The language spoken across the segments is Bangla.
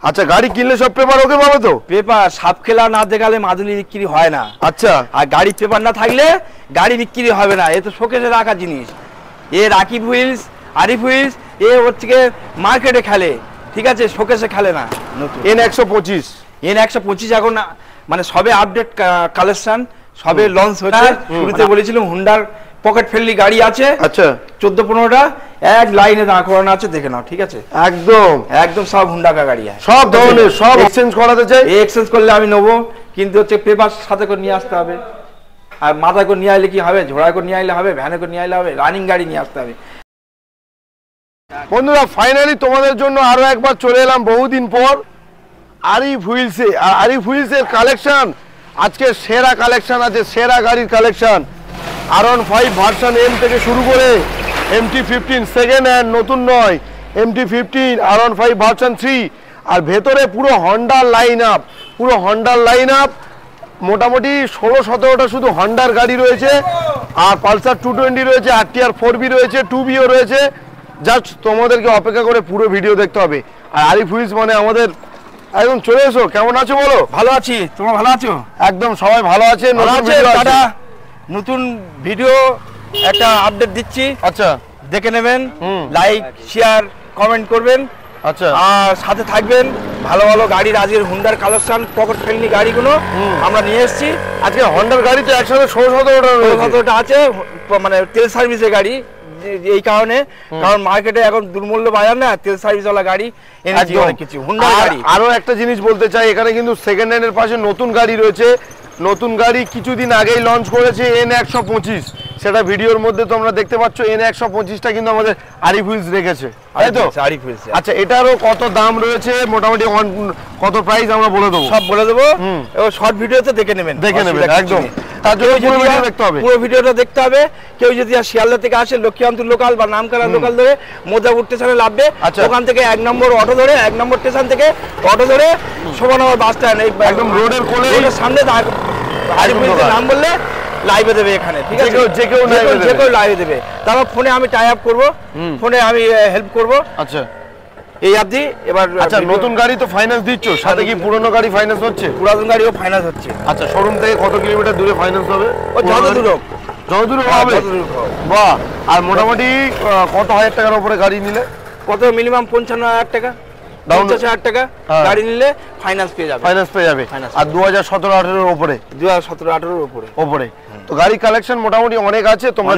আচ্ছা, গাড়ি কিনলে সব পেপার ওকে পাবে তো? পেপার সাপ খেলা না দেখালে মাদুলি বিক্রি হয় না। আচ্ছা, আর গাড়ি পেপার না থাকলে গাড়ি বিক্রি হবে না। এ তো শোকেসে রাখা জিনিস। এ রাকিব হুইলস, আরিফ হুইলস, এ হচ্ছে মার্কেটে খেলে, ঠিক আছে, শোকেসে খেলে না। N125 N125 এখন মানে সবে আপডেট কালেকশন, সবে লঞ্চ হচ্ছে। শুরুতে বলেছিলাম হুন্ডার পকেট ফ্রেন্ডলি গাড়ি আছে। আচ্ছা, 14-15টা এক লাইনে দাঁড় করানো আছে, দেখে নাও, ঠিক আছে। একদম একদম সব হুন্ডা গাড়ি আছে, সব ধরনের। সব এক্সচেঞ্জ করাতে চাই, এক্সচেঞ্জ করলে আমি নেবো, কিন্তু হচ্ছে পেপার সাথে করে নিয়ে আসতে হবে। আর মাথা করে নিয়ে আসলে কি হবে, ঝোড়া করে নিয়ে আসলে হবে, ভ্যানে করে নিয়ে আসলে হবে, রানিং গাড়ি নিয়ে আসতে হবে। বন্ধুরা ফাইনালি তোমাদের জন্য আরো একবার চলে এলাম বহুদিন পর আরিফ হুইলসে। আর আরিফ হুইলসের কালেকশন আজকে সেরা কালেকশন আছে, সেরা গাড়ির কালেকশন। R15 ভার্সন এম থেকে শুরু করে MT-15 সেকেন্ড হ্যান্ড, নতুন নয়, MT-15, R15 ভার্সন 3। আর ভেতরে পুরো হন্ডার লাইন আপ, পুরো হন্ডার লাইন আপ। মোটামুটি 16-17টা শুধু হন্ডার গাড়ি রয়েছে। আর পালসার 220 রয়েছে, RTR 4B রয়েছে, 2Bও রয়েছে। জাস্ট তোমাদেরকে অপেক্ষা করে পুরো ভিডিও দেখতে হবে। আর আরিফ হুইলস মানে আমাদের একদম চলে এসো। কেমন আছো বলো? ভালো আছি, তোমরা ভালো আছো? একদম সবাই ভালো আছে। নতুন ভিডিও একটা আপডেট দিচ্ছি, আচ্ছা দেখে নেবেন, লাইক শেয়ার কমেন্ট করবেন। আচ্ছা, আর সাথে থাকবেন। ভালো ভালো গাড়ির আজকের হুন্ডার কালেকশন, পকেট ফ্রেন্ডলি গাড়িগুলো আমরা নিয়ে এসেছি। আজকে হন্ডার গাড়ি তো একসাথে 16-17টা আছে, মানে তেল সার্ভিসের গাড়ি। এই কারণে, কারণ মার্কেটে এখন দুর্মূল্য বাজার না, তেল সার্ভিস ওয়ালা গাড়ি এনেছি অনেক কিছু হুন্ডার গাড়ি। আরো একটা জিনিস বলতে চাই, এখানে কিন্তু সেকেন্ড হ্যান্ডের পাশে নতুন গাড়ি রয়েছে। নতুন গাড়ি কিছুদিন আগেই লঞ্চ করেছে N125, সেটা ভিডিওর মধ্যে তোমরা দেখতে পাচ্ছ। N125টা কিন্তু আমাদের আরিফ হুইলস রেখেছে, তাই তো? আরিফ হুইলস। আচ্ছা, এটারও কত দাম রয়েছে, মোটামুটি কত প্রাইস আমরা বলে দেবো, সব বলে দেবো। এবং শর্ট ভিডিওতে দেখে নেবেন, একদম। তার জন্য পুরো ভিডিও দেখতে হবে, পুরো ভিডিওটা দেখতে হবে। কেউ যদি শিয়ালদা থেকে আসে, লক্ষ্মীকান্তপুর লোকাল বা নামখানা লোকাল ধরে মোজাপুর স্টেশনে নামবে, ওখান থেকে 1 নম্বর অটো ধরে, 1 নম্বর স্টেশন থেকে অটো ধরে শোভানগর বাস স্ট্যান্ড, একদম রোডের কোলে সামনে আরিফ হুইলসের নাম বললে লাইভে দেবে এখানে, ঠিক আছে? যে কেউ লাইভে দেবে। তারপর ফোনে আমি টাই আপ করবো, ফোনে আমি হেল্প করবো। আচ্ছা, এই অবধি। এবার আচ্ছা, নতুন গাড়ি তো ফাইন্যান্স দিচ্ছ, সাথে কি পুরনো গাড়ি ফাইন্যান্স হচ্ছে? পুরাতন গাড়িও ফাইন্যান্স হচ্ছে। আচ্ছা, শোরুম থেকে কত কিলোমিটার দূরে ফাইন্যান্স হবে? যত দূর হোক, হবে। বাহ। আর মোটামুটি কত হাজার টাকার উপরে গাড়ি নিলে? কত মিনিমাম 55,000 টাকা, 50,000 টাকা গাড়ি নিলে ফাইন্যান্স পেয়ে যাবে। আর 2017-18 উপরে, 2017-18 উপরে। তো গাড়ি কালেকশন মোটামুটি অনেক আছে। তোমরা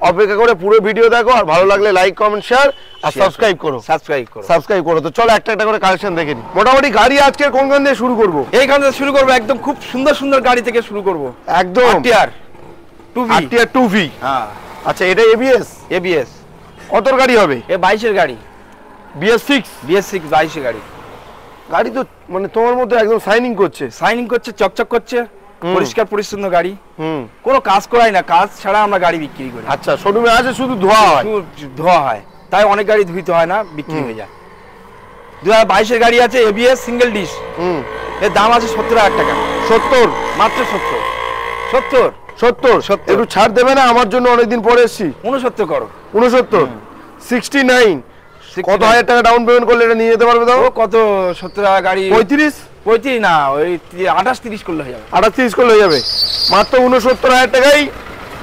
অপেক্ষা করে পুরো ভিডিও দেখো, আর ভালো লাগলে লাইক কমেন্ট শেয়ার আর সাবস্ক্রাইব করো। তো চলো একটা একটা করে কালেকশন দেখে নিই। মোটামুটি গাড়ি আজকে কোনখান দিয়ে শুরু করবো? এইখান থেকে শুরু করবো, একদম খুব সুন্দর সুন্দর গাড়ি থেকে শুরু করবো। একদম RTR 2V। হ্যাঁ। আচ্ছা, এটা ABS কতর গাড়ি হবে? এ 22-এর গাড়ি, BS6 22-এর গাড়ি। গাড়ি তো মানে তোমার মধ্যে একদম শাইনিং করছে, চকচক করছে, পরিষ্কার পরিচ্ছন্ন গাড়ি। কোনো কাজ করাই না, কাজ ছাড়া আমরা গাড়ি বিক্রি করি। আচ্ছা, শোরুমে আছে শুধু ধোয়া হয়, তাই অনেক গাড়ি ধুইতে হয় না, বিক্রি হয়ে যায়। 2022-এর গাড়ি আছে, ABS সিঙ্গেল ডিশ। এর দাম আছে 70,000 টাকা। 70? মাত্র 70। একটু ছাড় দেবে না? আমার জন্য অনেকদিন পরে এসছি। 69 করো। 69? 69? কত হাজার টাকা ডাউন পেমেন্ট করলে এটা নিয়ে যেতে পারবে? দাও কত? 70,000 গাড়ি 35 না, ওই 28-30 করলে হয়ে যাবে। 28-30 করলে হয়ে যাবে। মাত্র 69,000 টাকায়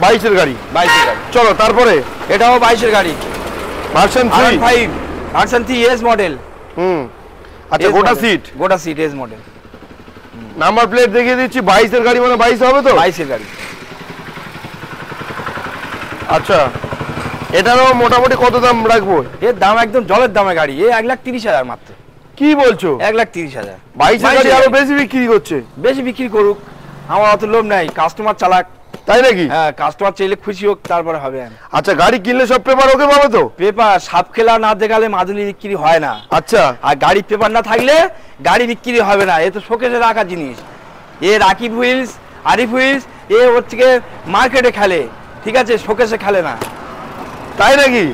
22-এর গাড়ি। চলো তারপরে, এটাও 22-এর গাড়ি, ভার্সন 5 ভার্সন 3 এস মডেল। আচ্ছা, গোটা seat S model. Number plate দেখিয়ে দিচ্ছি। 22-এর গাড়ি মানে 22 হবে তো? 22-এর গাড়ি। আচ্ছা, এটারও মোটামুটি কত দাম রাখবো? এর দাম একদম জলের দামে গাড়ি, 1,30,000 মাত্র। কি বলছো? 1,30,000। 22-এর গাড়ি আরো বেশি বিক্রি করছে। বেশি বিক্রি করুক, আমার অত লোভ নাই, কাস্টমার চালাক। তাই নাকি? হ্যাঁ, কাস্টমার চাইলে খুশি হোক, তারপরে হবে। আচ্ছা, গাড়ি কিনলে সব পেপার ওকে পাবে তো? পেপার সাপ খেলা না দেখালে মাদুলি বিক্রি হয় না। আচ্ছা, আর গাড়ি পেপার না থাকলে গাড়ি বিক্রি হবে না। এ তো শোকেসে রাখা জিনিস। এ রাকিব হুইলস, আরিফ হুইলস, এ হচ্ছে মার্কেটে খেলে, ঠিক আছে, শোকেসে খেলে না। তাই নাকি?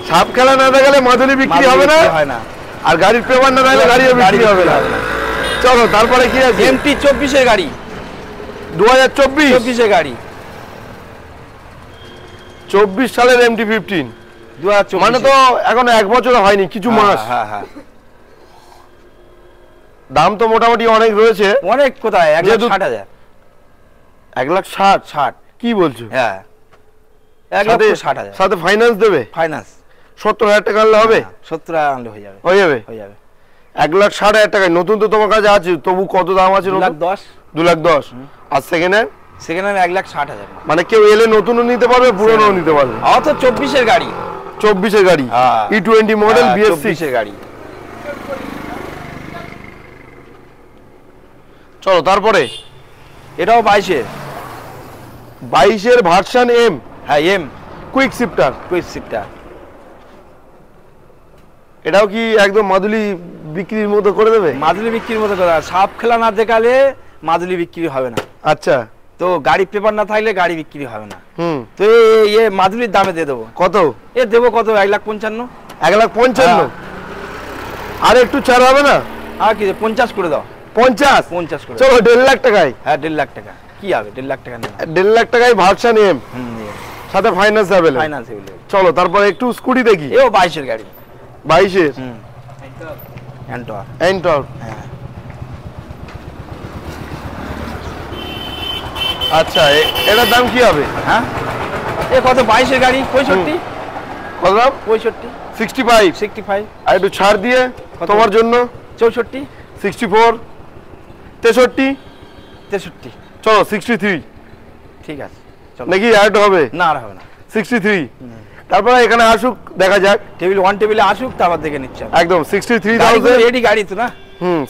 সাপ খেলা না দেখালে মাদুলি বিক্রি হবে না, আর গাড়ির পেপার না থাকলে গাড়িও বিক্রি হবে না। চলো তারপরে কি আছে? MT-24-এর গাড়ি, 2024-এর গাড়ি, 24 সালের MT-15। মানে তো এখন 1 বছর হয়নি, কিছু মাস। দাম তো মোটামুটি অনেক রয়েছে। অনেক কোথায়, 1,60,000। 1,60,000 কি বলছো? হ্যাঁ 1,60,000 সাথে ফাইন্যান্স দেবে? ফাইন্যান্স 70,000 টাকা আনলে হবে? 70,000 আনলে হয়ে যাবে। হয়ে যাবে 1,60,000 টাকায়। নতুন তো তোমার কাছে আছে, তবু কত দাম আছে? 2,10,000। 2,10,000। আর সেকেন্ড হ্যান্ড? Second hand 1,60,000। মানে কেউ এলে নতুনও নিতে পারবে, পুরনোও নিতে পারবে। অত 24 এর গাড়ি, 24 এর গাড়ি, E20 মডেল, BS6 এর গাড়ি। চলো তারপরে এটাও 22 এর ভার্সন এম। হ্যাঁ এম, কুইক শিফটার। এটাও কি একদম মাদুলি বিক্রির মতো করে দেবে? মাদুলি বিক্রির মতো করে, সাপ খেলা না দেখালে মাদুলি বিক্রি হবে না। আচ্ছা, তো গাড়ি পেপার না থাকলে গাড়ি বিক্রি হবে না। তো এ মাদুলির দামে দিয়ে দেবো। কত এ দেবো? কত? 1,55,000। 1,55,000? আর একটু ছাড় হবে না? আর কি 50 করে দাও। 50 করে চলো 1,50,000 টাকায়। হ্যাঁ 1,50,000 টাকা কি হবে? 1,50,000 টাকা নেই, 1,50,000 টাকায় ভার্সন এম, সাথে ফাইন্যান্স অ্যাভেলেবল। চলো তারপর একটু স্কুটি দেখি। এও 22 এর গাড়ি। 22 এর এন্টর। আচ্ছা, এটার দাম কি হবে? হ্যাঁ এ কত? 22 এর গাড়ি 65। কত দাম? 65। 65। আর একটু ছাড় দিয়ে তোমার জন্য 64। 64, 63। চলো 63। ঠিক আছে নাকি আর একটু হবে? না আর হবে না, 63। তারপরে এখানে আসুক, দেখা যাক। টেবিলে আসুক, তারপর দেখে নিচ্ছে একদম। 63,000 রেডি গাড়ি তো না?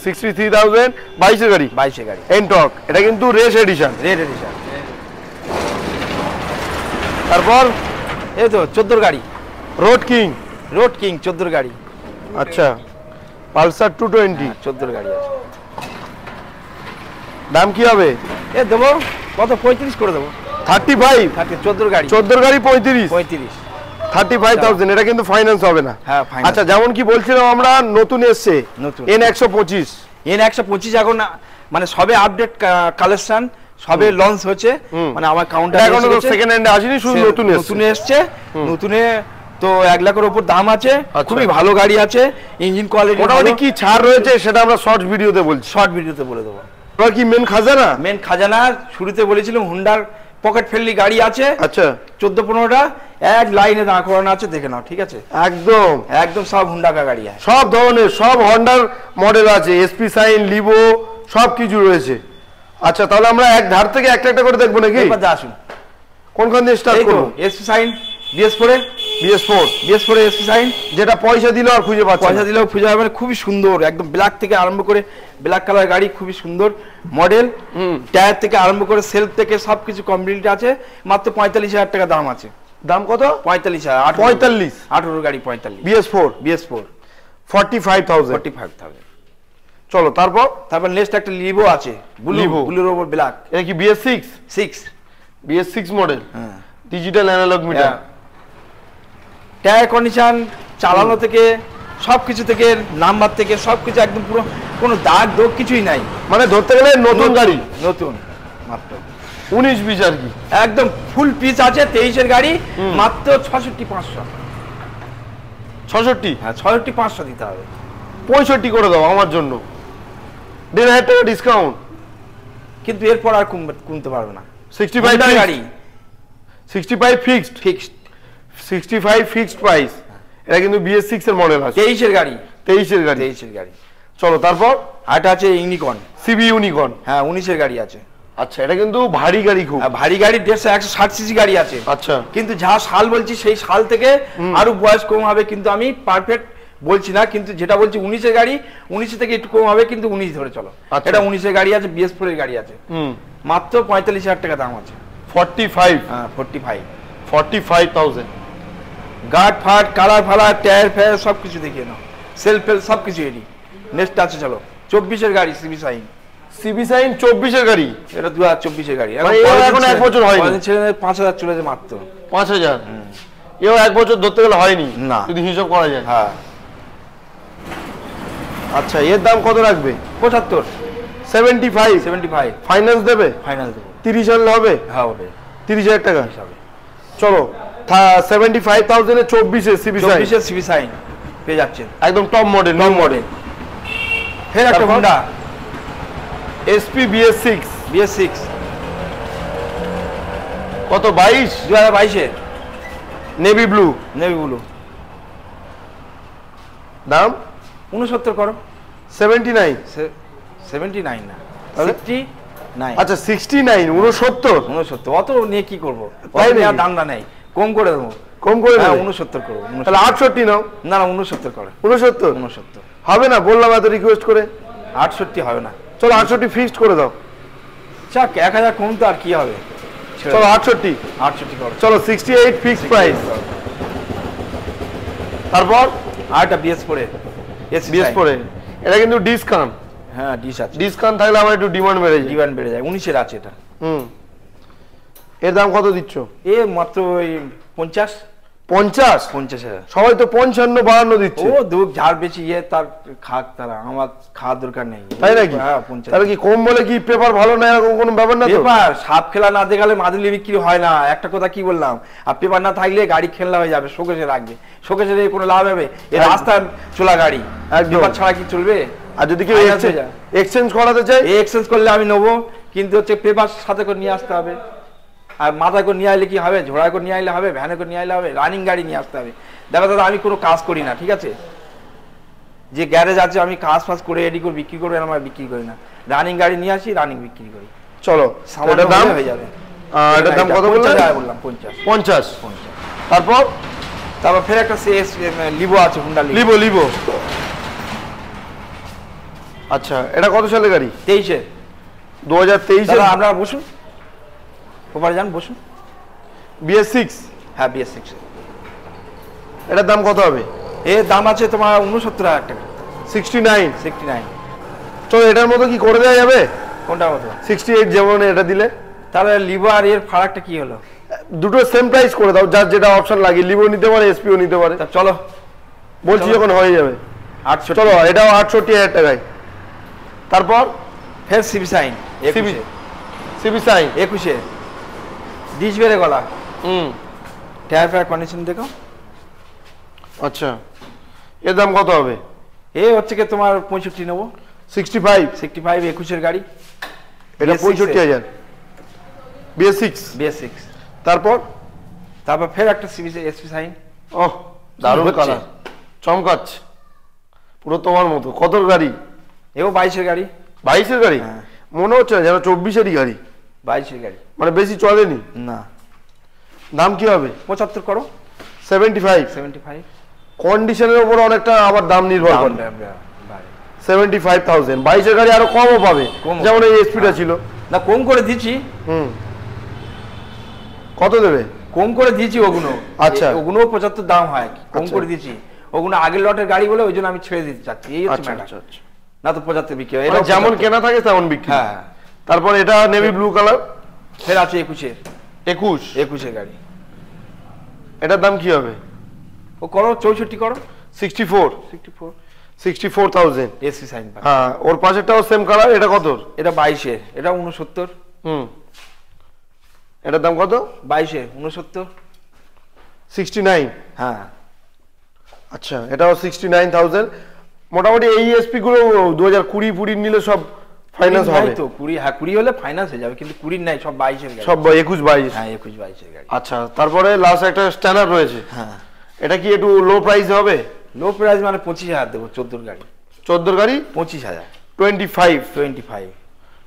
63,000 22 এর গাড়ি। এনটর্ক। এটা কিন্তু রেস এডিশন। তারপর এই তো 14 গাড়ি, রোড কিং 14 গাড়ি। আচ্ছা, পালসার 220 14 গাড়ি আছে। দাম কি হবে? এ দেবো কত? 35 করে দেবো। 35। 14 গাড়ি 35। 35,000। এটা কিন্তু ফাইন্যান্স হবে না? হ্যাঁ। আচ্ছা, যেমন কি বলছিলাম আমরা, নতুন এসছে N125। N125 এখন মানে সবে আপডেট কালেকশন, সবে লঞ্চ হচ্ছে। মানে আমার কাউন্টারে এখনো তো সেকেন্ড হ্যান্ডে আসেনি, শুধু নতুন এসছে। নতুনে তো 1 লাখের উপর দাম আছে। খুবই ভালো গাড়ি আছে, ইঞ্জিন কোয়ালিটি। মোটামুটি কি ছাড় রয়েছে সেটা আমরা শর্ট ভিডিওতে বলে দেবো। এবার কি মেন খাজানা শুরুতে বলেছিলাম হুন্ডার পকেট ফ্রেন্ডলি গাড়ি আছে। আচ্ছা, 14-15টা এক লাইনে দাঁড় করানো আছে, দেখে নাও। ঠিক আছে, একদম সব হুন্ডা গাড়ি আছে, সব ধরনের, সব হন্ডার মডেল আছে, এসপি সাইন, লিভো সব কিছু রয়েছে। আচ্ছা, তাহলে আমরা এক ধার থেকে একটা একটা করে দেখবো নাকি? আসুন। কোনখান দিয়ে স্টার্ট করব? SP sign BS4 SP sign, যেটা পয়সা দিলেও আর খুঁজে পাচ্ছি, পয়সা দিলেও খুঁজে পাবে না। খুবই সুন্দর, একদম ব্ল্যাক থেকে আরম্ভ করে ব্ল্যাক কালার গাড়ি, খুবই সুন্দর মডেল। টায়ার থেকে আরম্ভ করে সেলফ থেকে সবকিছু কমপ্লিট আছে। মাত্র 45,000 টাকা দাম আছে। দাম কত? 45,000। 18 গাড়ি 45। BS4 45,000। চলো তারপর নেক্সট একটা লিভো আছে, ব্লুর ওপর ব্ল্যাক। এটা কি BS6 মডেল? হ্যাঁ, digital analogue meter. Tyre condition, চালানো থেকে সবকিছু থেকে, নাম্বার থেকে সবকিছু একদম পুরো, কোনো দাগ দোগ কিছুই নাই। মানে ধরতে গেলে নতুন গাড়ি, নতুন মাত্র 19-20 আর কি, একদম ফুল পিস আছে। 23 এর গাড়ি, মাত্র 66,500। 66? হ্যাঁ 66,500 দিতে হবে। 65 করে দাও আমার জন্য, 1,500 টাকা ডিসকাউন্ট। কিন্তু এরপর আর কমতে পারবে না। 65 গাড়ি, 65 ফিক্সড 65 ফিক্সড প্রাইস। এটা কিন্তু BS6 এর মডেল আছে। 23 এর গাড়ি। চলো তারপর এটা আছে ইউনিকর্ন, CB ইউনিকর্ন। হ্যাঁ 19 এর গাড়ি আছে। আচ্ছা, এটা কিন্তু ভারী গাড়ি, খুব ভারী গাড়ি। 160 সিসি গাড়ি আছে। আচ্ছা, কিন্তু যা সাল বলছি সেই সাল থেকে আরো বয়স কম হবে, কিন্তু আমি পারফেক্ট বলছি না। কিন্তু যেটা বলছি 19 এর গাড়ি, 19 থেকে একটু কম হবে, কিন্তু 19 ধরে চলো। এটা 19 এর গাড়ি আছে, BS4 এর গাড়ি আছে। মাত্র 45,000 টাকা দাম আছে। 45? হ্যাঁ 45,000। গার্ড ফাট, কালার ফালার, টায়ার ফায়ার সবকিছু দেখিয়ে নাও, সেলফ সবকিছু রেডি। নেক্সট আছে চলো 24 এর গাড়ি, CB সাইন 24 এর গাড়ি। এটা 2024 এর গাড়ি। এখন 1 বছর হয়নি, 5,000 চলেছে মাত্র। 5,000? এও 1 বছর ধরতে গেলে হয়নি না, যদি হিসাব করা যায়। হ্যাঁ। আচ্ছা, এর দাম কত রাখবে? 75। 75? ফাইন্যান্স দেবে? ফাইন্যান্স দেবো। 30 আনলে হবে? হ্যাঁ হবে। 30,000 টাকা। চলো 75,000 এ 24 এর CB সাইন পেয়ে যাচ্ছেন, একদম টপ মডেল। ফের একটা হোন্ডা এসপি BS6 BS6 কত 22 2022 নেভি ব্লু নেভি ব্লু দাম 69 করো 79 79 না তাহলে? 69 আচ্ছা 69 69 69 অত নিয়ে কি করবো তাই অত নেওয়ার নাকি? দামটা নেই কম করে দেবো কম করে হ্যাঁ দেবে? 69 করবো তাহলে 68 নাও না না 69 করে 69 69 হবে না, বললাম এত রিকোয়েস্ট করে। 68 হবে না চলো 68 ফিক্সড করে দাও। চাক 1000 কম তো আর কি হবে ছেড়ে চলো দাও। 68 68 করো চলো 68 ফিক্সড প্রাইস। তারপর আর একটা বিএস পরে BS4 এটা কিন্তু ডিসকাউন্ট, হ্যাঁ ডিশ আছে ডিসকাউন্ট থাকলে আমার একটু ডিমান্ড বেড়ে যায়। ডিমান্ড বেড়ে যায় 19 আছে এটা হুম, এর দাম কত দিচ্ছ? এ মাত্র ওই 50 50 50,000 সবাই তো 55 52 দিচ্ছে। ও দুধ ঝাড় বেশি ইয়ে তার খাক তারা আমার খাওয়ার দরকার নেই তাই নাকি? হ্যাঁ 50 তাহলে কি কম বলে কি পেপার ভালো না এরকম কোনো ব্যাপার না তো? পেপার সাপ খেলা না দেখালে মাদুলি বিক্রি হয় না, একটা কথা কি বললাম। আর পেপার না থাকলে গাড়ি খেলনা হয়ে যাবে, শোকেসে রাখবে, শোকেসে রেখে কোনো লাভ হবে? এই একদম। রাস্তার চলা গাড়ি একদম। পেপার ছাড়া কি চলবে? আর যদি কেউ Finance হয়ে যায়। এক্সচেঞ্জ করাতে চাই, এই এক্সচেঞ্জ করলে আমি নেবো, কিন্তু হচ্ছে পেপার সাথে করে নিয়ে আসতে হবে। আর মাথায় করে নিয়ে আইলে কি হবে? ঝোড়ায় করে নিয়ে আইলে হবে, ভ্যানে করে নিয়ে আইলে হবে? রানিং গাড়ি নিয়ে আসতে হবে। দেখো দাদা আমি কোনো কাজ করি না, ঠিক আছে? যে গ্যারেজ আছে আমি কাজ ফাজ করে রেডি করে বিক্রি করবো, আমার বিক্রি করি না। রানিং গাড়ি নিয়ে আসি, রানিং বিক্রি করি। চলো সামান্য এটার দাম হলে হয়ে যাবে। এটার দাম কত বললে? 50,000 বললাম 50। 50। তারপর তারপর ফের একটা লিভো আছে, হুন্ডা লিভো লিভো আচ্ছা এটা কত সালের গাড়ি? 23-এ। 2023 দাদা আপনারা বসুন, ওপারে যান বসুন। BS6 হ্যাঁ BS6 এটার দাম কত হবে? এর দাম আছে তোমার 69,000 টাকা। 69। 69 চলো এটার মতো কি করে দেওয়া যাবে? কোনটা মতো? 68 যেমন এটা দিলে তাহলে লিভো আর এর ফারাকটা কি হলো? দুটো সেম প্রাইস করে দাও, যার যেটা অপশন লাগে। লিভো নিতে পারে, এসপিও নিতে পারে। তা চলো বলছি চলো। যখন হয়ে যাবে 800। চলো এটাও 68,000 টাকায়। তারপর ফের সিবি সাইন 21-এ। সিবি সাইন 21-এ ডিশ বেড়ে গলা, হুম টায়ার ফায়ার কন্ডিশন দেখো। আচ্ছা এর দাম কত হবে? এ হচ্ছে কি তোমার 65 নেবো। 65 65 21-এর গাড়ি, এটা BS6 65,000 BS6। BS6। তারপর ফের একটা সিবি এসপি সাইন। ওহ দারুণ হচ্ছে? কালার, চমকাচ্ছে পুরো তোমার মতো। কত গাড়ি? এও 22-এর গাড়ি। 22-এর গাড়ি? হ্যাঁ। মনে হচ্ছে না যেন 24-এরই গাড়ি, 22-এর গাড়ি মানে বেশি চলেনি। না। দাম কি হবে? 75 করো। 75। 75 কন্ডিশনের উপর অনেকটা আবার দাম নির্ভর করে। 75,000 22-এর গাড়ি আরো কমও পাবে, কমও যেমন এই পাবে। এসপিটা ছিল। না কম করে দিচ্ছি, হুম কত দেবে? কম করে দিয়েছি ওগুলো। আচ্ছা। ওগুলো 75 দাম হয়, কম আচ্ছা। করে দিয়েছি। ওগুলো আগের লটের গাড়ি বলে ওই জন্য আমি ছেড়ে দিতে চাচ্ছি, এই হচ্ছে আচ্ছা matter। আচ্ছা আচ্ছা। না তো 75 বিক্রি হয়। মানে এটাও যেমন 75 কেনা থাকে তেমন বিক্রি। হ্যাঁ। তারপর এটা নেভি ব্লু কালার ফের আছে 21-এর 21 গাড়ি। এটার দাম কি হবে? ও করো 64 করো। 64 64,000। এসি সাইন পাবে। হ্যাঁ ওর পাশেরটাও সেম কালার। এটা কত? এটা 22-এর, এটা 69। হুম এটার দাম কত? 22-এর 69। 69। হ্যাঁ আচ্ছা এটাও 69,000। মোটামুটি এই এসপি গুলো 2020 নিলে সব ফাইন্যান্স হবে তো 20, হ্যাঁ 20 হলে ফাইন্যান্স হয়ে যাবে, কিন্তু 20 নাই, সব 22-এর গাড়ি। সব 21 22। হ্যাঁ 21-22-এর গাড়ি। আচ্ছা তারপরে লাস্ট একটা স্ট্যান্ডার্ড রয়েছে, হ্যাঁ এটা কি একটু লো প্রাইস হবে? লো প্রাইস মানে 25,000 দেবো। 14 গাড়ি 14 গাড়ি 25,000।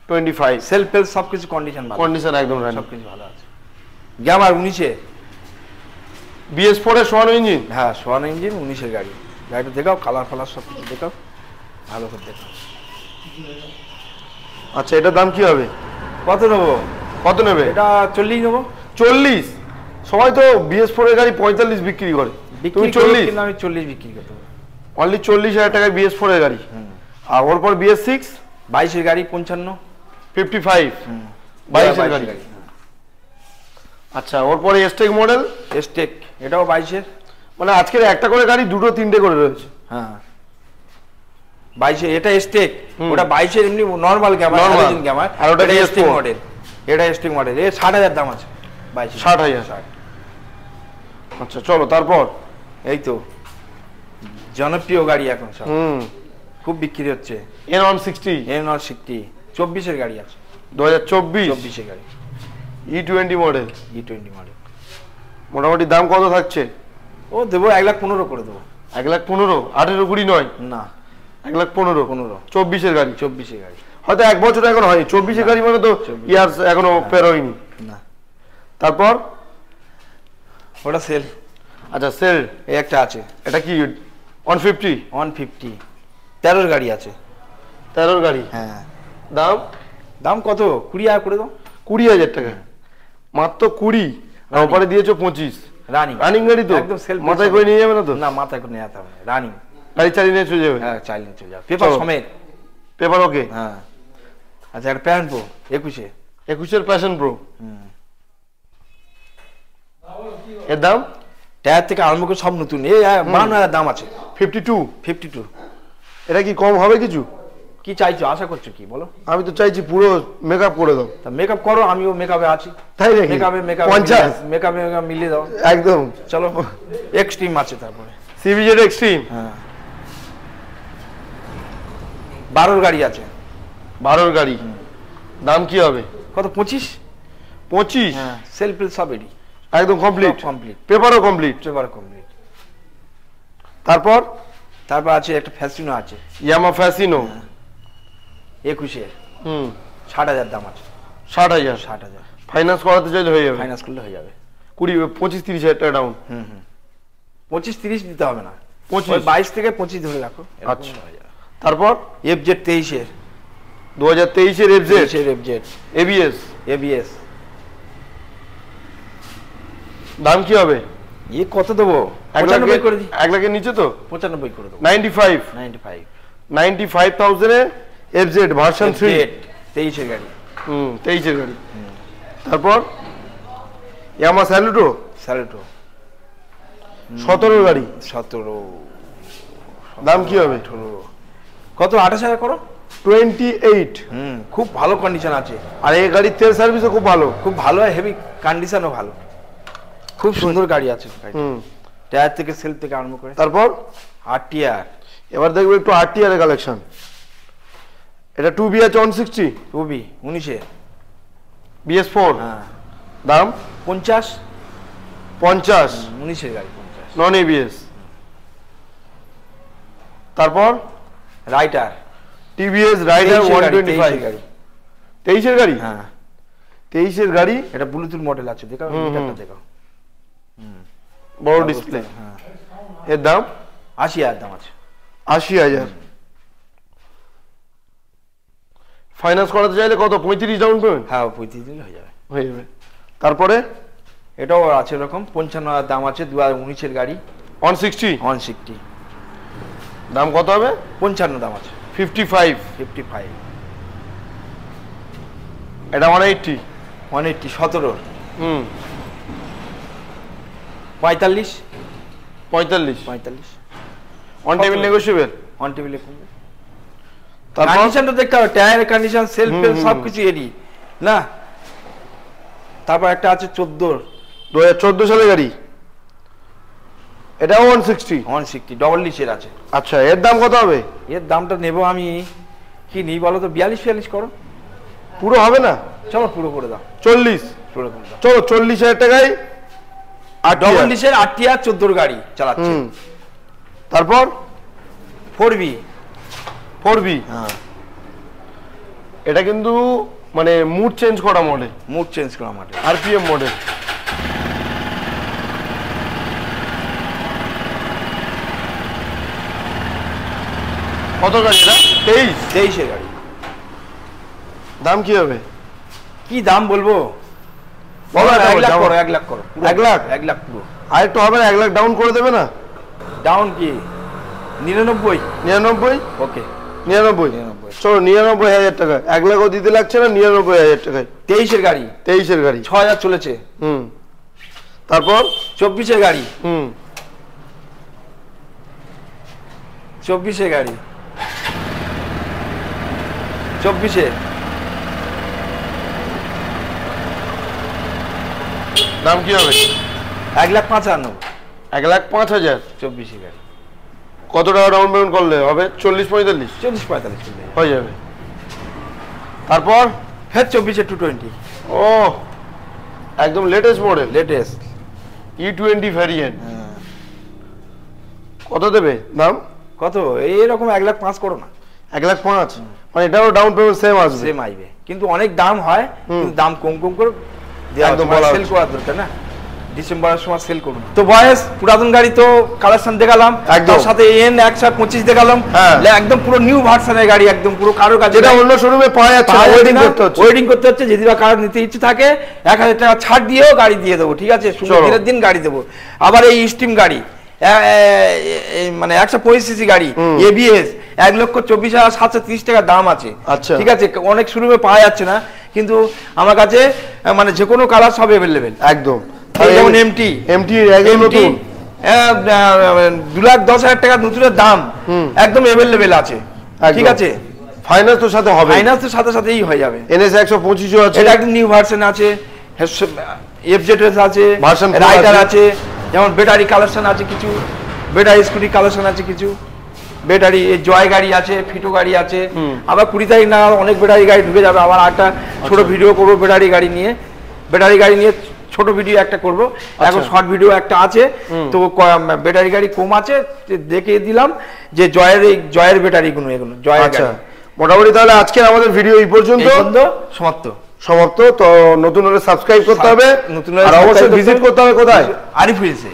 25 সেলফ পেল সবকিছু কন্ডিশন ভালো, কন্ডিশন একদম রানিং। সবকিছু ভালো আছে। গ্যামার 19-এ। BS4 এর সোয়ানো ইঞ্জিন। হ্যাঁ সোয়ান ইঞ্জিন 19-এর গাড়ি। গাড়িটা দেখাও, কালার ফালার সব কিছু দেখাও, ভালো করে দেখাও। আচ্ছা এটার দাম কি হবে? কত নেবো? কত নেবে? এটা 40 নেবো। 40? সবাই তো BS4 এর গাড়ি 45 বিক্রি করে, তুমি 40? কিন্তু আমি 40 বিক্রি করতে পারবো। অনলি 40,000 টাকায় BS4 এর গাড়ি। আর ওর পর BS6 22-এর গাড়ি 55। 55 22-এর গাড়ি। আচ্ছা ওর পরে এসটেক মডেল এসটেক, এটাও 22-এর। মানে আজকের একটা করে গাড়ি দুটো তিনটে করে রয়েছে। হ্যাঁ 22-এর, এটা এসটেক, ওটা 22-এর এমনি নরমাল গ্যামার, Normal। হ্যালোজেন গ্যামার। আর ওটা এসটেক BS4 মডেল, এটা এসটেক মডেল। এর 60,000 দাম আছে। 22-এর 60,000। আচ্ছা চলো তারপর এই তো জনপ্রিয় গাড়ি এখন সব। খুব বিক্রি হচ্ছে। N160 N160 24-এর গাড়ি আছে, 2024 গাড়ি, E20 মডেল। E20 model. মোটামুটি দাম কত থাকছে? ও দেবো 1,15,000 করে দেবো। 1,15,000, 18-20 নয় না, 1,15,000, 24-এর গাড়ি। 24-এর গাড়ি, হয়তো 1 বছর এখন হয়নি। 24-এর গাড়ি মানে তো ইয়ার্স এখনো পেরোয়নি। না। তারপর ওটা সেল। আচ্ছা, সেল এই একটা আছে, এটা কি 150? 150 13-এর গাড়ি আছে। 13-এর গাড়ি। হ্যাঁ। দাম দাম কত? 20,000 করে দাও। 20,000 টাকা মাত্র। 20 আর ওপরে দিয়েছো 25। রানিং গাড়ি তো একদম সেলফ। মাথায় করে নিয়ে যাবে না তো? না, মাথায় করে নিয়ে যেতে হবে। রানিং গাড়ি চালিয়ে নিয়ে চলে যাবে। হ্যাঁ, চালিয়ে নিয়ে চলে যাবে, পেপার সমেত। পেপার ওকে। হ্যাঁ। আচ্ছা, একটা প্যাশন প্রো 21-এর প্যাশন প্রো। এর দাম? টায়ার থেকে আরম্ভ করে সব নতুন। এই 52,000 দাম আছে। 52। এটা কি কম হবে কিছু? কি চাইছো, আশা করছো কি বলো? আমি তো চাইছি পুরো মেকআপ করে দাও। তা মেকআপ করো, আমিও মেকআপে আছি। তাই নাকি? মেকআপে মিলিয়ে দাও একদম। চলো, এক্সট্রিম আছে, তারপরে CBZ এক্সট্রিম। হ্যাঁ, 12-এর গাড়ি আছে। 12-এর গাড়ি। দাম কি হবে? কত? 25। হ্যাঁ, সেলফ সব রেডি, একদম কমপ্লিট। পেপারও কমপ্লিট। তারপর আছে একটা ফ্যাসিনো আছে, ইয়ামা ফ্যাসিনো। 21-এর 60,000 দাম আছে। 60,000। ফাইন্যান্স করাতে চাইলে হয়ে যাবে? ফাইন্যান্স করলে হয়ে যাবে। 25-30,000 টাকা ডাউন। 25-30 দিতে হবে না, 22 থেকে 25 ধরে রাখো। আচ্ছা। তারপর FZ 23-এর, 2023-এর FZ ABS। দাম কি হবে? কত দেবো? 95 করে দিই। 1 লাখের নিচে তো? 95 করে দেবো। 95,000 এ FZ ভার্সন 3, 23-এর গাড়ি। 23-এর গাড়ি। তারপর ইয়ামা স্যালুটো 17-এর গাড়ি। 17। দাম কি হবে? কত? 28,000 করো। 28। খুব ভালো কন্ডিশন আছে, আর এই গাড়ির তেল সার্ভিসও খুব ভালো। হেভি কন্ডিশনও ভালো, খুব সুন্দর গাড়ি আছে। টায়ার থেকে সেলফ থেকে আরম্ভ করে। তারপর RTR। এবার দেখবো একটু RTR এর কালেকশন। এটা 2B আছে 160। 2B 19-এর BS4। হ্যাঁ। দাম 50। 19-এর গাড়ি 50, নন ABS। তারপর রাইটার TVS রাইডার 125 গাড়ি। 23-এর গাড়ি। হ্যাঁ, 23-এর গাড়ি। এটা ব্লুটুথ মডেল আছে, দেখো মিটারটা দেখো, বড় ডিসপ্লে। হ্যাঁ। এর দাম 80,000 দাম আছে। 80,000। ফাইন্যান্স করাতে চাইলে কত? 35 ডাউন পেমেন্ট? হ্যাঁ, 35 দিলে হয়ে যাবে। তারপরে এটাও আছে এরকম 55,000 দাম আছে। 2019-এর গাড়ি 160। দাম কত হবে? 55 দাম আছে। 55। এটা 180। 17। 45। On table negotiable. অন টেবিলে কমবে। তারপর কন্ডিশনটা দেখতে হবে, টায়ারের কন্ডিশন, সেলফ সবকিছু এডি না। তারপর একটা আছে 14, 2014 সালের গাড়ি। এটাও 160 ডবল লিচের আছে। আচ্ছা, এর দাম কত হবে? এর দামটা নেব আমি, কি নিই বলো তো? 42-44 করো। পুরো হবে না? চলো পুরো করে দাও। 40। পুরো করে দাও। চলো 40,000 টাকায় আর ডবল লিচের RTR 14 গাড়ি চালাচ্ছে। তারপর 4B। হ্যাঁ, এটা কিন্তু মানে মুড চেঞ্জ করা মডেল। RPM model. কত গাড়ি এটা? 23-এর গাড়ি। দাম কি হবে? কি দাম বলবো? 1 লাখ করো। 1 লাখ করো। 1 লাখ? 1 লাখ পুরো। আর একটু হবে না? 1 লাখ ডাউন করে দেবে না? ডাউন কি 99? ওকে, 99। চলো 99,000 টাকা। 1 লাখও দিতে লাগছে না, 99,000 টাকায়। 23-এর গাড়ি। 6,000 চলেছে। তারপর 24-এর গাড়ি। 24-এর গাড়ি। 24-এ দাম কি হবে? 1,05,000। 1,05,000। 24-এর গাড়ি। কত টাকা ডাউন পেমেন্ট করলে হবে? 40-45? 40-45 হয়ে যাবে। তারপর হ্যাঁ 24 220 ও একদম latest model, latest E20 variant. কত দেবে দাম? কত এইরকম 1,05,000 করো না। 1,05,000 মানে এটাও ডাউন পেমেন্ট সেম আসবে? সেম আসবে, কিন্তু অনেক দাম হয়, কিন্তু দাম কম কম করে একদম সেল করা দরকার না, ডিসেম্বরের সময় সেল করুন। তো বয়স পুরাতন গাড়ি তো কালেকশন দেখালাম, তার সাথে N 125 দেখালাম, একদম পুরো নিউ ভার্সনের গাড়ি, একদম পুরো কারো কাছে যেটা অন্য শোরুমে পাওয়া যাচ্ছে না, ওয়েটিং করতে হচ্ছে। যদি বা কারো নিতে ইচ্ছে থাকে 1,000 টাকা ছাড় দিয়েও গাড়ি দিয়ে দেবো, ঠিক আছে, দিনের দিন গাড়ি দেবো। আবার এই স্টিম গাড়ি মানে 125 সিসি গাড়ি ABS 1,24,730 টাকা দাম আছে, ঠিক আছে, অনেক শোরুমে পাওয়া যাচ্ছে না, কিন্তু আমার কাছে মানে যে কোনো কালার সব अवेलेबल একদম। যেমন MT 2,10,000 টাকা নতুনের দাম একদম अवेलेबल আছে, ঠিক আছে, ফাইনান্স তো সাথে হবে, ফাইনান্স তো সাথে সাথেই হয়ে যাবে। NS 125 আছে, এটা একদম নিউ ভার্সন আছে, FZS আছে, রাইডার আছে, যেমন ব্যাটারি কালেকশন আছে কিছু, ব্যাটারি স্কুটি কালেকশন আছে কিছু, ব্যাটারি জয় গাড়ি আছে, ফিটো গাড়ি আছে। আবার 20 তারিখ না অনেক ব্যাটারি গাড়ি ঢুকে যাবে, আবার একটা ছোট ভিডিও করবো ব্যাটারি গাড়ি নিয়ে, ছোট ভিডিও একটা করব, এখন শর্ট ভিডিও একটা আছে। তো ব্যাটারি গাড়ি কম আছে, দেখিয়ে দিলাম যে জয়ের ব্যাটারি গুলো, এগুলো জয়ের গাড়ি। মোটামুটি তাহলে আজকে আমাদের ভিডিও এই পর্যন্ত সমাপ্ত। তো নতুন হলে সাবস্ক্রাইব করতে হবে, আর অবশ্যই ভিজিট করতে হবে কোথায়? আরিফ হুইলসে।